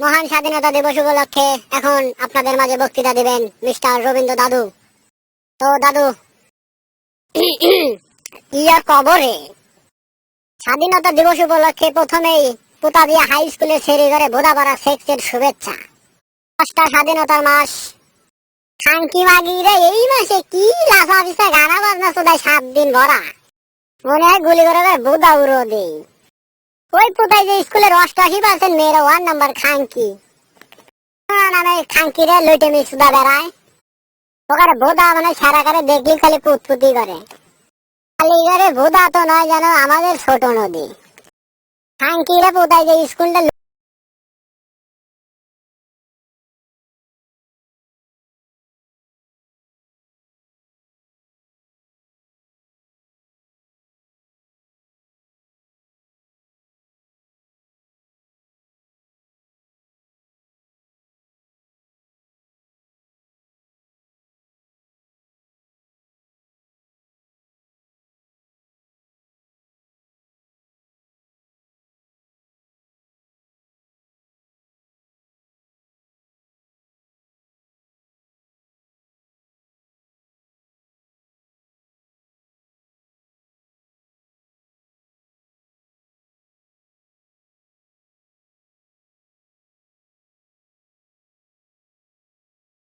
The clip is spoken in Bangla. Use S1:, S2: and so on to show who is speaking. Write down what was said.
S1: মহান স্বাধীনতা দিবস উপলক্ষে এখন আপনাদের মাঝে বক্তৃতা দিবেন মিস্টার রবীন্দ্র দাদু। তো দাদু, ইয়া কবরে স্বাধীনতা দিবস উপলক্ষে প্রথমেই পুতাদিয়া হাই স্কুলের ছেড়ে বোধাপাড়া সেক্সের শুভেচ্ছা। মাসটা স্বাধীনতার মাস। খানকি মাগিরে এই মাসে কি লাফা পিছা গানা বাজনা চোদায় 7 দিন ভরা। মনে হয় গুলি করে বোধা উড়ো দেই। ওই পুতাই যে স্কুলের 88% মেয়েরা 1 নাম্বার খানকি নামে খানকিরে লইটে মিশুদা বেড়ায়। ওখানে বোধা মানে সারা করে দেখলি খালি পুতপুতি করে। খালি করে বোধা তো নয় যেন আমাদের ছোট নদী। খানকিরে পুতাই যে স্কুলটা